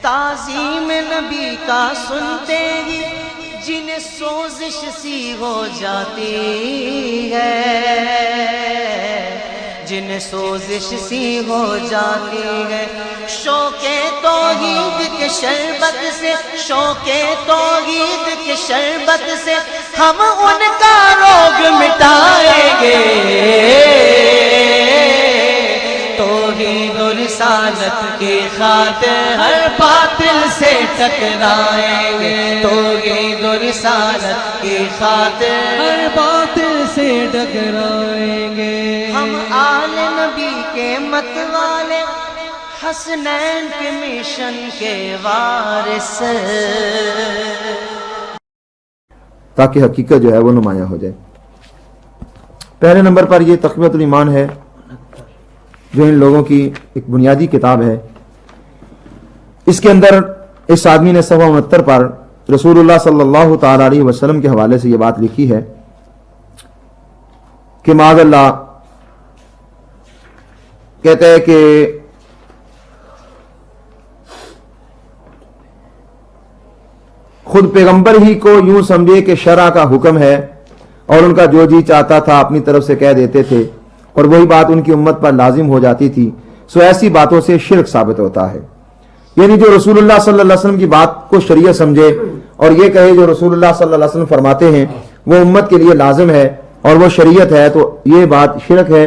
تعظیم نبی کا سنتے ہی جنہیں سوزش سی ہو جاتی ہے، جنہیں سوزش سی ہو جاتی ہے، شوق توحید کے شربت سے، شوق توحید کے شربت سے ہم ان کا روگ مٹائیں گے، توحید و رسالت کی خاطر ہر باطل سے ٹکرائیں گے، توحید و رسالت کی خاطر ہر باطل سے ٹکرائیں گے۔ ہم آل نبی کے مت والے، حسنین کے مشن کے وارث، تاکہ حقیقت جو ہے وہ نمایاں ہو جائے۔ پہلے نمبر پر یہ تقویۃ الایمان ہے جو ان لوگوں کی ایک بنیادی کتاب ہے۔ اس کے اندر اس آدمی نے صفحہ 69 پر رسول اللہ صلی اللہ تعالی علیہ وسلم کے حوالے سے یہ بات لکھی ہے کہ معاذ اللہ کہتا ہے کہ خود پیغمبر ہی کو یوں سمجھے کہ شرع کا حکم ہے، اور ان کا جو جی چاہتا تھا اپنی طرف سے کہہ دیتے تھے، اور وہی بات ان کی امت پر لازم ہو جاتی تھی، سو ایسی باتوں سے شرک ثابت ہوتا ہے۔ یعنی جو رسول اللہ صلی اللہ علیہ وسلم کی بات کو شریعت سمجھے اور یہ کہے جو رسول اللہ صلی اللہ علیہ وسلم فرماتے ہیں وہ امت کے لیے لازم ہے اور وہ شریعت ہے، تو یہ بات شرک ہے،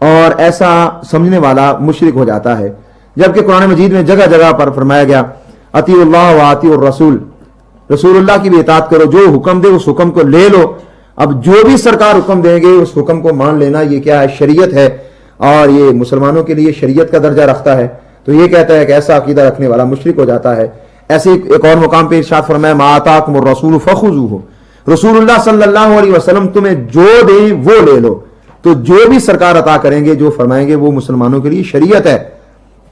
اور ایسا سمجھنے والا مشرک ہو جاتا ہے۔ جبکہ قرآن مجید میں جگہ جگہ پر فرمایا گیا اطیعوا اللہ و اطیعوا الرسول، رسول اللہ کی بھی اطاعت کرو، جو حکم دے اس حکم کو لے لو۔ اب جو بھی سرکار حکم دیں گے اس حکم کو مان لینا، یہ کیا ہے؟ شریعت ہے، اور یہ مسلمانوں کے لیے شریعت کا درجہ رکھتا ہے۔ تو یہ کہتا ہے کہ ایسا عقیدہ رکھنے والا مشرک ہو جاتا ہے۔ ایسے ایک اور مقام پہ ارشاد فرمایا ما آتاکم الرسول فخذوہ، رسول اللہ صلی اللہ علیہ وسلم تمہیں جو دیں وہ لے لو۔ تو جو بھی سرکار عطا کریں گے، جو فرمائیں گے، وہ مسلمانوں کے لیے شریعت ہے۔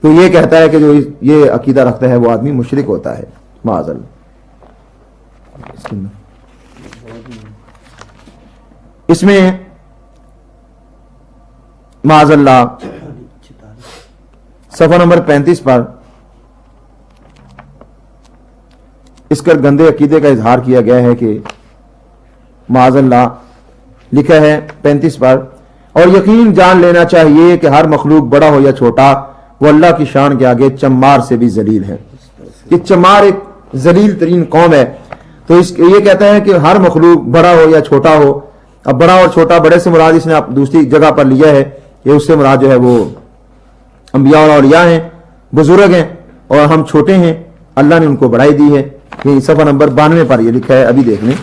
تو یہ کہتا ہے کہ جو یہ عقیدہ رکھتا ہے وہ آدمی مشرک ہوتا ہے، معاذ اللہ۔ اس میں معاذ اللہ صفحہ نمبر 35 پر اس کا گندے عقیدے کا اظہار کیا گیا ہے کہ معاذ اللہ لکھا ہے 35 پر، اور یقین جان لینا چاہیے کہ ہر مخلوق بڑا ہو یا چھوٹا وہ اللہ کی شان کے آگے چمار سے بھی ذلیل ہے۔ کہ چمار ایک ذلیل ترین قوم ہے۔ تو یہ کہتا ہے کہ ہر مخلوق بڑا ہو یا چھوٹا ہو، اب بڑا اور چھوٹا، بڑے سے مراد اس نے دوسری جگہ پر لیا ہے، یہ اس سے مراد جو ہے وہ انبیاء اور اولیاء ہیں، بزرگ ہیں، اور ہم چھوٹے ہیں، اللہ نے ان کو بڑائی دی ہے۔ یہ صفحہ نمبر 92 پر یہ لکھا ہے، ابھی دیکھ لیں۔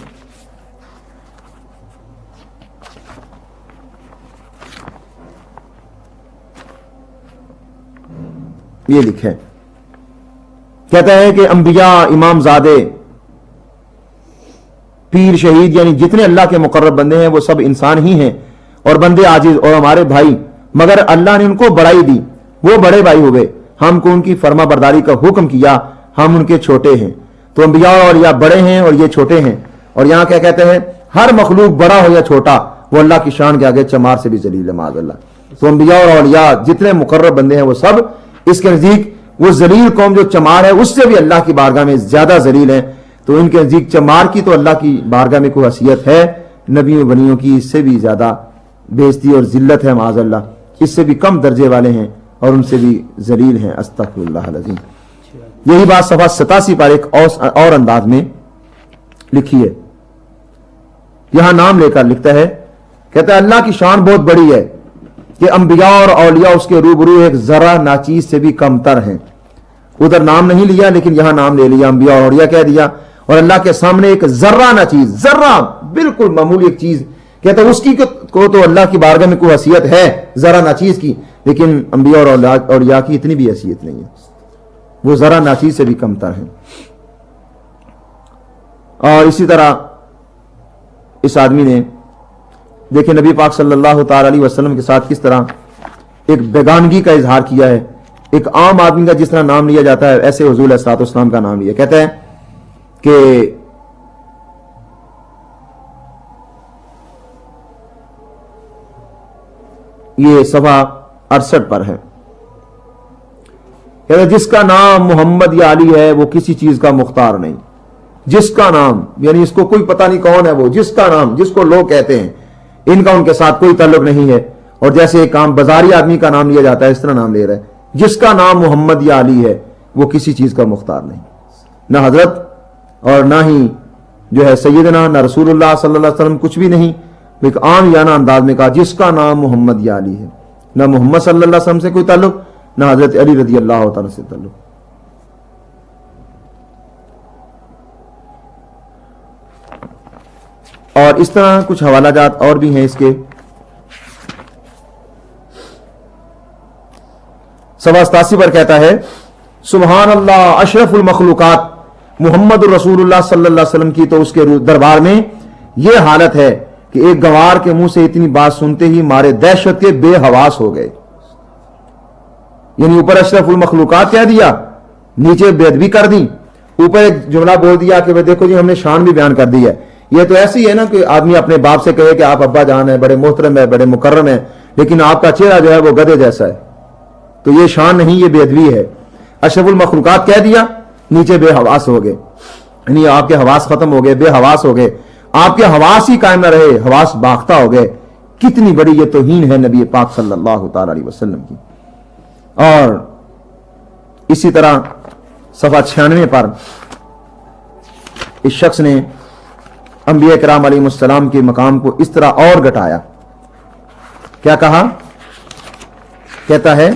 یہ لکھا ہے، کہتا ہے کہ انبیاء، امام زادے، پیر، شہید، یعنی جتنے اللہ کے مقرب بندے ہیں وہ سب انسان ہی ہیں اور بندے عاجز اور ہمارے بھائی، مگر اللہ نے ان کو بڑائی دی، وہ بڑے بھائی ہوئے، ہم کو ان کی فرما برداری کا حکم کیا، ہم ان کے چھوٹے ہیں۔ تو انبیاء اور اولیاء بڑے ہیں اور یہ چھوٹے ہیں۔ اور یہاں کیا کہتے ہیں؟ ہر مخلوق بڑا ہو یا چھوٹا وہ اللہ کی شان کے آگے چمار سے بھی ذلیل ہے، معاذ اللہ۔ تو انبیاء اور اولیاء جتنے مقرب بندے ہیں وہ سب اس کے نزدیک وہ ذلیل قوم جو چمار ہے اس سے بھی اللہ کی بارگاہ میں زیادہ ذلیل ہیں۔ تو ان کے نزدیک چمار کی تو اللہ کی بارگاہ میں کوئی حیثیت ہے، نبیوں بنیوں کی اس سے بھی زیادہ بےزتی اور ذلت ہے، معاذ اللہ، اس سے بھی کم درجے والے ہیں اور ان سے بھی ذلیل ہیں، استغفر اللہ العظیم۔ یہی بات صفحہ 87 پر ایک اور انداز میں لکھی ہے، یہاں نام لے کر لکھتا ہے، کہتا ہے اللہ کی شان بہت بڑی ہے کہ انبیاء اور اولیاء اس کے روبرو ایک ذرہ ناچیز سے بھی کم تر ہیں۔ ادھر نام نہیں لیا لیکن یہاں نام لے لیا، انبیاء اور اولیاء کہہ دیا، اور اللہ کے سامنے ایک ذرہ ناچیز، ذرہ بالکل معمولی ایک چیز، کہتا ہے اس کی کو تو اللہ کی بارگاہ میں کوئی حیثیت ہے ذرہ ناچیز کی، لیکن انبیاء اور اولیاء کی اتنی بھی حیثیت نہیں ہے، وہ ذرہ ناچیز سے بھی کم تر ہیں۔ اور اسی طرح اس آدمی نے دیکھیں نبی پاک صلی اللہ تعالی علیہ وسلم کے ساتھ کس طرح ایک بیگانگی کا اظہار کیا ہے۔ ایک عام آدمی کا جس طرح نام لیا جاتا ہے ایسے حضور علیہ الصلوۃ والسلام کا نام لیا۔ کہتا ہے کہ یہ صفحہ 68 پر ہے، کہ جس کا نام محمد یا علی ہے وہ کسی چیز کا مختار نہیں. جس کا نام یعنی اس کو کوئی پتہ نہیں کون ہے وہ، جس کا نام جس کو لوگ کہتے ہیں ان کا ان کے ساتھ کوئی تعلق نہیں ہے. اور جیسے ایک عام بازاری آدمی کا نام لیا جاتا ہے اس طرح نام لے رہا ہے. جس کا نام محمد یا علی ہے وہ کسی چیز کا مختار نہیں، نہ حضرت اور نہ ہی جو ہے سیدنا، نہ رسول اللہ صلی اللہ علیہ وسلم، کچھ بھی نہیں. ایک عام یانہ انداز میں کہا جس کا نام محمد یا علی ہے. نہ محمد صلی اللہ علیہ وسلم سے کوئی تعلق، نہ حضرت علی رضی اللہ تعالی سے تعلق. اور اس طرح کچھ حوالہ جات اور بھی ہیں اس کے. 87 پر کہتا ہے سبحان اللہ اشرف المخلوقات محمد الرسول اللہ صلی اللہ علیہ وسلم کی تو اس کے دربار میں یہ حالت ہے کہ ایک گوار کے منہ سے اتنی بات سنتے ہی مارے دہشت کے بے حواس ہو گئے. یعنی اوپر اشرف المخلوقات کہہ دیا، نیچے بے ادبی کر دی، اوپر ایک جملہ بول دیا کہ دیکھو جی ہم نے شان بھی بیان کر دی ہے. یہ تو ایسی ہے نا کہ آدمی اپنے باپ سے کہے کہ آپ ابا جان ہیں، بڑے محترم ہے، بڑے مکرم ہیں، لیکن آپ کا چہرہ جو ہے وہ گدھے جیسا ہے. تو یہ شان نہیں، یہ بے ادبی ہے. اشرف المخلوقات کہہ دیا، نیچے بے حواس ہو گئے، یعنی آپ کے حواس ختم ہو گئے، بے حواس ہو گئے، آپ کے حواس ہی قائم نہ رہے، حواس باختہ ہو گئے. کتنی بڑی یہ توہین ہے نبی پاک صلی اللہ تعالی علیہ وسلم کی. اور اسی طرح صفحہ 96 پر اس شخص نے انبیاء کرام علیہ السلام کے مقام کو اس طرح اور گھٹایا. کیا کہا؟ کہتا ہے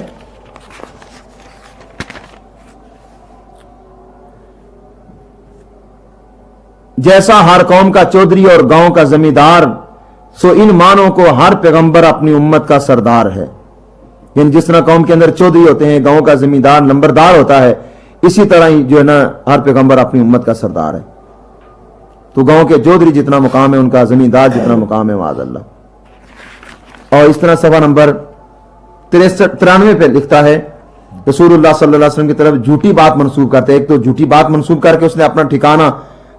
جیسا ہر قوم کا چودھری اور گاؤں کا زمیندار، سو ان مانوں کو ہر پیغمبر اپنی امت کا سردار ہے. یعنی جس طرح قوم کے اندر چودھری ہوتے ہیں، گاؤں کا زمیندار نمبردار ہوتا ہے، اسی طرح ہی جو ہے نا ہر پیغمبر اپنی امت کا سردار ہے. تو گاؤں کے چودھری جتنا مقام ہے ان کا زمیندار جتنا مقام ہے معاذ اللہ. اور اس طرح صفحہ نمبر 93 پہ لکھتا ہے رسول اللہ صلی اللہ علیہ وسلم کی طرف جھوٹی بات منسوب کرتے. ایک تو جھوٹی بات منسوب کر کے اس نے اپنا ٹھکانہ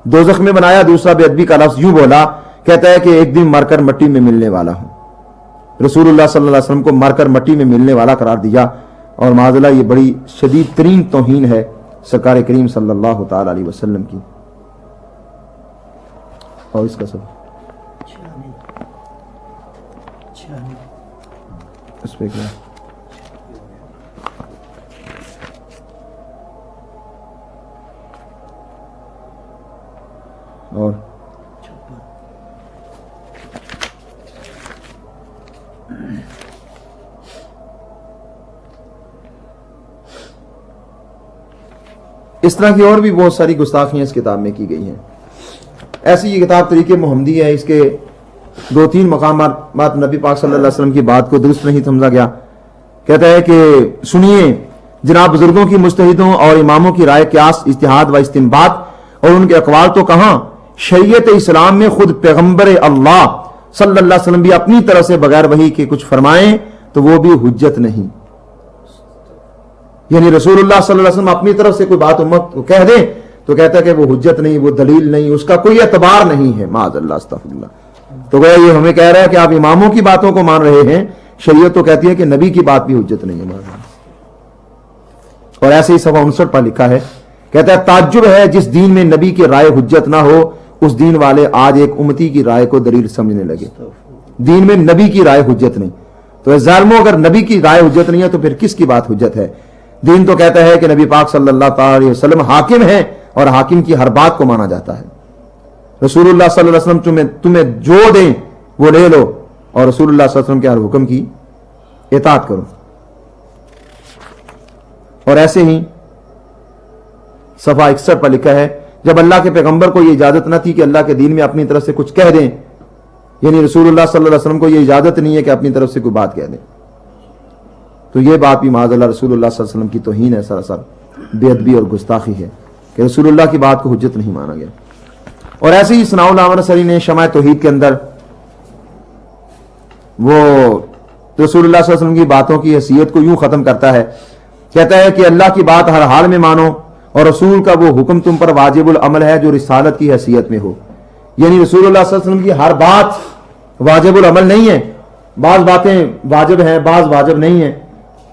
دوزخ میں بنایا، دوسرا بے ادبی کا لفظ یوں بولا، کہتا ہے کہ ایک دن مر کر مٹی میں ملنے والا ہوں. رسول اللہ صلی اللہ علیہ وسلم کو مر کر مٹی میں ملنے والا قرار دیا. اور معاذ اللہ یہ بڑی شدید ترین توہین ہے سرکار کریم صلی اللہ تعالی علیہ وسلم کی. اور اس کا سب اس پہ کیا اور اس طرح کی اور بھی بہت ساری گستاخیاں اس کتاب میں کی گئی ہیں. ایسی یہ کتاب طریقے محمدی ہے. اس کے 2-3 مقامات نبی پاک صلی اللہ علیہ وسلم کی بات کو درست نہیں سمجھا گیا. کہتا ہے کہ سنیے جناب بزرگوں کی، مجتہدوں اور اماموں کی رائے، قیاس، اجتہاد و استنباط اور ان کے اقوال تو کہاں، شریعت اسلام میں خود پیغمبر اللہ صلی اللہ علیہ وسلم بھی اپنی طرف سے بغیر وحی کے کچھ فرمائیں تو وہ بھی حجت نہیں. یعنی رسول اللہ صلی اللہ علیہ وسلم اپنی طرف سے کوئی بات امت کو کہہ دیں تو کہتا ہے کہ وہ حجت نہیں، وہ دلیل نہیں، اس کا کوئی اعتبار نہیں ہے. معاذ اللہ استغفر اللہ. تو گویا یہ ہمیں کہہ رہا ہے کہ آپ اماموں کی باتوں کو مان رہے ہیں، شریعت تو کہتی ہے کہ نبی کی بات بھی حجت نہیں ہے. اور ایسے ہی صفحہ 59 پر لکھا ہے، کہتا ہے تعجب ہے جس دین میں نبی کی رائے حجت نہ ہو، اس دین والے آج ایک امتی کی رائے کو دلیل سمجھنے لگے. دین میں نبی کی رائے حجت نہیں. تو ظالموں اگر نبی کی رائے حجت نہیں ہے تو پھر کس کی بات حجت ہے؟ دین تو کہتا ہے کہ نبی پاک صلی اللہ تعالی علیہ وسلم حاکم ہیں اور حاکم کی ہر بات کو مانا جاتا ہے. رسول اللہ صلی اللہ علیہ وسلم تمہیں جو دیں وہ لے لو اور رسول اللہ صلی اللہ علیہ وسلم کے ہر حکم کی اطاعت کرو. اور ایسے ہی صفحہ 61 پر لکھا ہے جب اللہ کے پیغمبر کو یہ اجازت نہ تھی کہ اللہ کے دین میں اپنی طرف سے کچھ کہہ دیں، یعنی رسول اللہ صلی اللہ علیہ وسلم کو یہ اجازت نہیں ہے کہ اپنی طرف سے کوئی بات کہہ دیں، تو یہ بات بھی معاذ اللہ رسول اللہ صلی اللہ علیہ وسلم کی توہین ہے، سراسر بے ادبی اور گستاخی ہے کہ رسول اللہ کی بات کو حجت نہیں مانا گیا. اور ایسے ہی ثناء العامر سری نے شمع توحید کے اندر وہ رسول اللہ صلی اللہ علیہ وسلم کی باتوں کی حیثیت کو یوں ختم کرتا ہے، کہتا ہے کہ اللہ کی بات ہر حال میں مانو اور رسول کا وہ حکم تم پر واجب العمل ہے جو رسالت کی حیثیت میں ہو. یعنی رسول اللہ صلی اللہ علیہ وسلم کی ہر بات واجب العمل نہیں ہے، بعض باتیں واجب ہیں بعض واجب نہیں ہیں.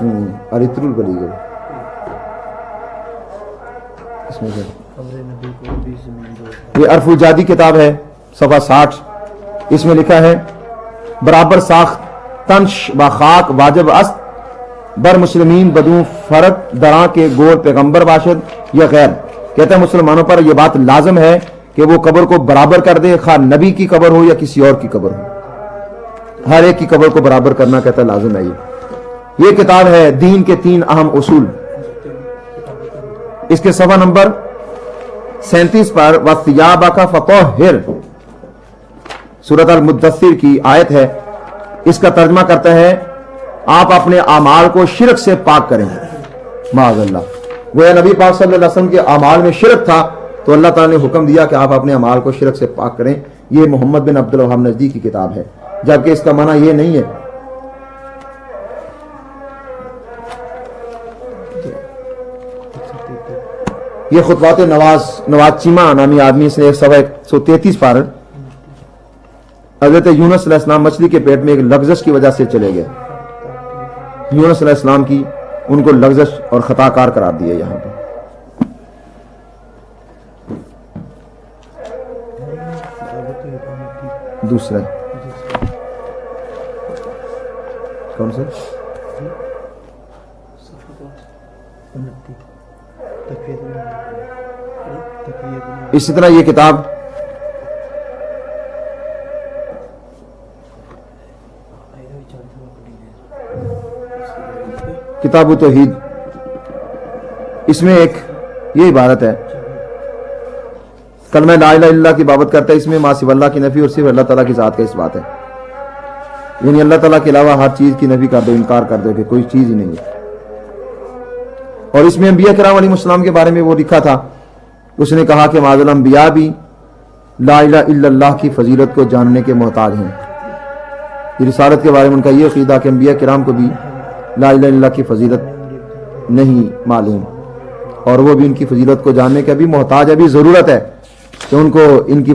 اس میں نہیں ارتر البلیغ اس میں یہ عرف الجادی کتاب ہے صفحہ 60. اس میں لکھا ہے برابر ساخت تنش با خاک واجب است بر مسلمین بدون فرق دراں کے گور پیغمبر باشد یا غیر. کہتا ہے مسلمانوں پر یہ بات لازم ہے کہ وہ قبر کو برابر کر دے, خواہ نبی کی قبر ہو یا کسی اور کی قبر ہو, ہر ایک کی قبر کو برابر کرنا کہتا ہے لازم ہے. یہ کتاب ہے دین کے 3 اہم اصول. اس کے صفحہ نمبر 37 پر وَثِيَابَكَ فَطَهِّرْ سورۃ المدثر کی آیت ہے. اس کا ترجمہ کرتا ہے آپ اپنے اعمال کو شرک سے پاک کریں. معاذ اللہ. گویا نبی پاک صلی اللہ علیہ وسلم کے اعمال میں شرک تھا تو اللہ تعالیٰ نے حکم دیا کہ آپ اپنے اعمال کو شرک سے پاک کریں. یہ محمد بن عبد الوہاب نجدی کی کتاب ہے, جبکہ اس کا معنی یہ نہیں ہے. یہ خطبات نواز چیمہ نامی آدمی سے 133 پر حضرت یونس علیہ السلام مچھلی کے پیٹ میں ایک لغزش کی وجہ سے چلے گئے. یونس علیہ السلام کی ان کو لغزش اور خطا کار قرار دیا. یہاں پہ دوسرا کون سا اسی طرح یہ کتاب کتاب توحید, اس میں ایک یہ عبارت ہے کلمہ لا الہ الا اللہ کی بابت کرتا ہے. اس میں ما سوی اللہ کی نفی اور صرف اللہ تعالیٰ کی ذات کا اس بات ہے, یعنی اللہ تعالیٰ کے علاوہ ہر چیز کی نفی کر دو, انکار کر دو کہ کوئی چیز ہی نہیں ہے. اور اس میں انبیاء کرام علیہ السلام کے بارے میں وہ لکھا تھا, اس نے کہا کہ معاذ الانبیاء بھی لا الہ الا اللہ کی فضیلت کو جاننے کے محتاج ہیں. یہ رسالت کے بارے میں ان کا یہ عقیدہ کہ انبیاء کرام کو بھی لا الہ الا اللہ کی فضیلت نہیں معلوم, اور وہ بھی ان کی فضیلت کو جاننے کا بھی محتاج ہے, بھی ضرورت ہے کہ ان کو ان کی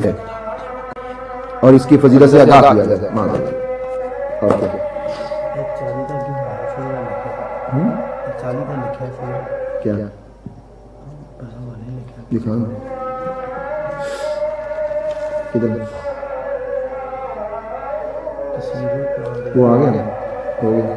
اور اس کی فضیلت سے آگاہ کیا جائے. اور کیا لکھا کدھر وہ آ گیا ہو گیا.